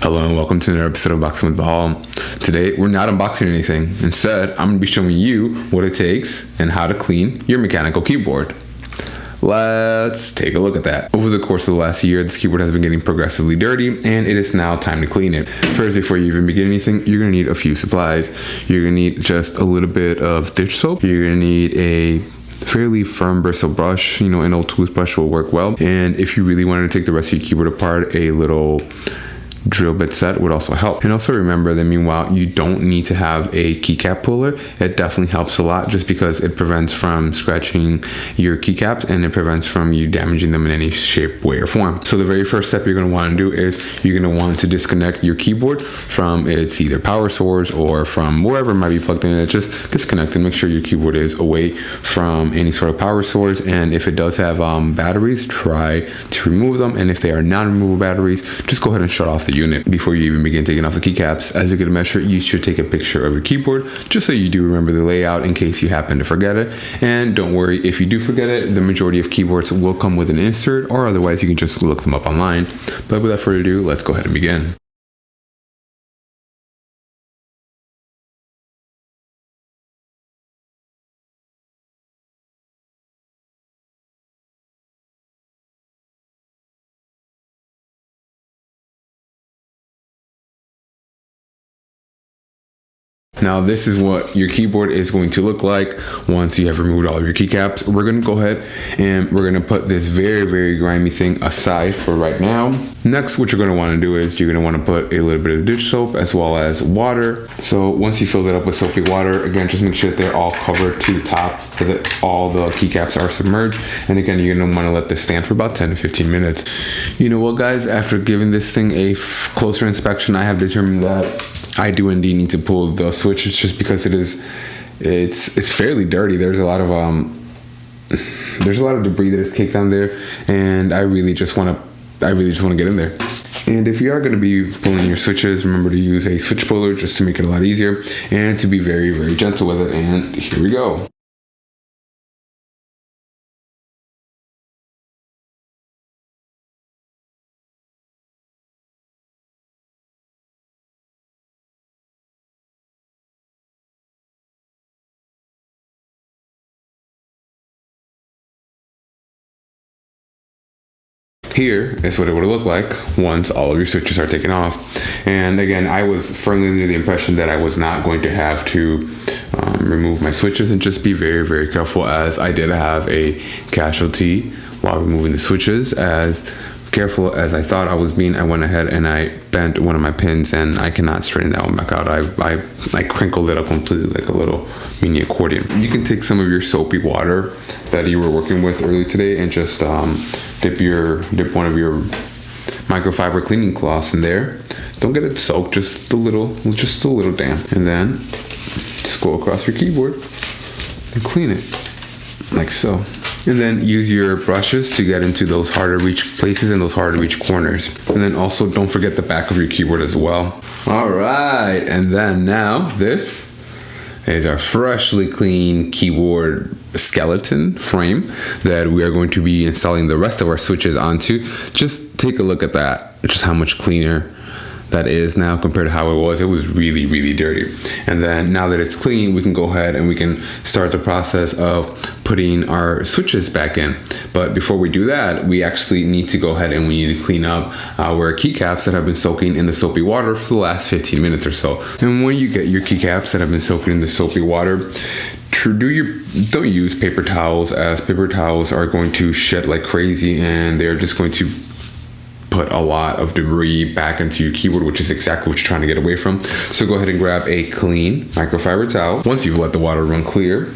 Hello and welcome to another episode of Boxing with Bahal. Today we're not unboxing anything. Instead, I'm going to be showing you what it takes and how to clean your mechanical keyboard. Let's take a look at that. Over the course of the last year, this keyboard has been getting progressively dirty and it is now time to clean it. First, before you even begin anything, you're going to need a few supplies. You're going to need just a little bit of dish soap. You're going to need a fairly firm bristle brush. An old toothbrush will work well. And if you really wanted to take the rest of your keyboard apart, a little drill bit set would also help. And also remember that meanwhile, you don't need to have a keycap puller. It definitely helps a lot just because it prevents from scratching your keycaps and it prevents from you damaging them in any shape, way, or form. So the very first step you're going to want to do is you're going to want to disconnect your keyboard from its either power source or from wherever it might be plugged in. Just disconnect and make sure your keyboard is away from any sort of power source. And if it does have batteries, try to remove them. And if they are non-removable batteries, just go ahead and shut off the unit before you even begin taking off the keycaps. As a good measure, you should take a picture of your keyboard just so you do remember the layout in case you happen to forget it. And don't worry, if you do forget it, the majority of keyboards will come with an insert, or otherwise you can just look them up online. But without further ado, let's go ahead and begin. Now this is what your keyboard is going to look like once you have removed all of your keycaps. We're going to go ahead and we're going to put this very grimy thing aside for right now. Next, what you're going to want to do is you're going to want to put a little bit of dish soap as well as water. So once you fill it up with soapy water, again, just make sure that they're all covered to the top so that all the keycaps are submerged. And again, you're going to want to let this stand for about 10 to 15 minutes. You know what, guys, after giving this thing a closer inspection, I have determined that I do indeed need to pull the switches just because it's fairly dirty. There's a lot of debris that is caked on there, and I really just want to get in there. And if you are going to be pulling your switches, remember to use a switch puller just to make it a lot easier and to be very gentle with it. And here we go. Here is what it would look like once all of your switches are taken off. And again, I was firmly under the impression that I was not going to have to remove my switches, and just be very careful, as I did have a casualty while removing the switches. As careful as I thought I was being, I went ahead and I bent one of my pins, and I cannot straighten that one back out. I crinkled it up completely like a little mini accordion. You can take some of your soapy water that you were working with earlier today and just dip one of your microfiber cleaning cloths in there. Don't get it soaked, just a little damp, and then just go across your keyboard and clean it like so. And then use your brushes to get into those hard to reach places and those hard to reach corners. And then also don't forget the back of your keyboard as well. All right, and then now this is our freshly clean keyboard skeleton frame that we are going to be installing the rest of our switches onto. Just take a look at that, just how much cleaner that is now compared to how it was. It was really dirty. And then now that it's clean, we can go ahead and we can start the process of putting our switches back in. But before we do that, we actually need to go ahead and we need to clean up our keycaps that have been soaking in the soapy water for the last 15 minutes or so. And when you get your keycaps that have been soaking in the soapy water, don't use paper towels, as paper towels are going to shed like crazy and they're just going to put a lot of debris back into your keyboard, which is exactly what you're trying to get away from. So go ahead and grab a clean microfiber towel. Once you've let the water run clear,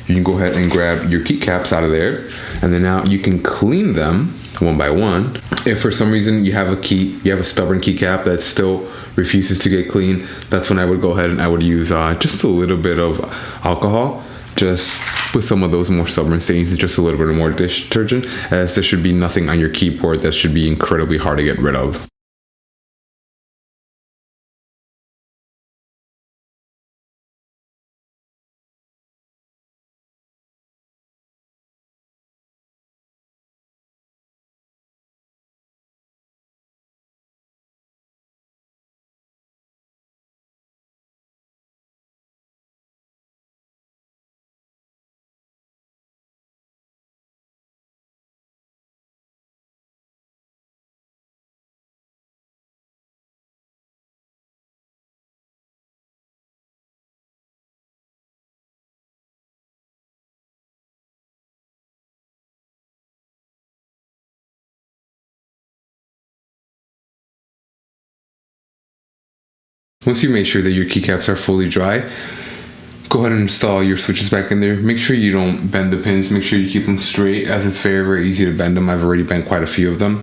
you can go ahead and grab your keycaps out of there, and then now you can clean them one by one. If for some reason you have a stubborn keycap that still refuses to get clean, that's when I would go ahead and I would use just a little bit of alcohol. Just put some of those more stubborn stains and just a little bit more dish detergent, as there should be nothing on your keyboard that should be incredibly hard to get rid of. Once you make sure that your keycaps are fully dry, go ahead and install your switches back in there. Make sure you don't bend the pins. Make sure you keep them straight, as it's very, very easy to bend them. I've already bent quite a few of them.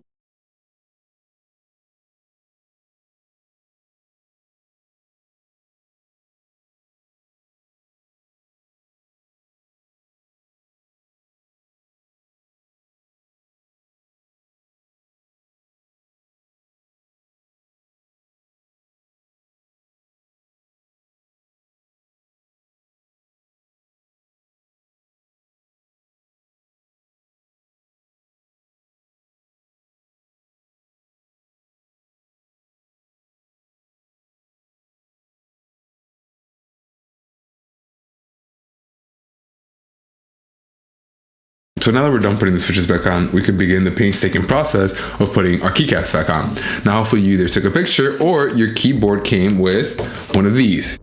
So now that we're done putting the switches back on, we could begin the painstaking process of putting our keycaps back on. Now, hopefully you either took a picture or your keyboard came with one of these.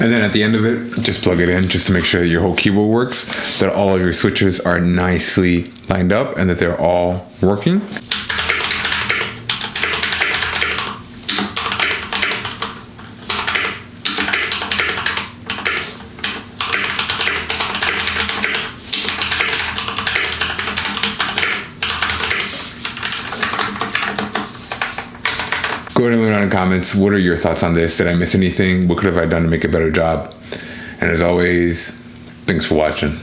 And then at the end of it, just plug it in just to make sure that your whole keyboard works, that all of your switches are nicely lined up, and that they're all working. Go ahead and leave it in the comments. What are your thoughts on this? Did I miss anything? What could have I done to make a better job? And as always, thanks for watching.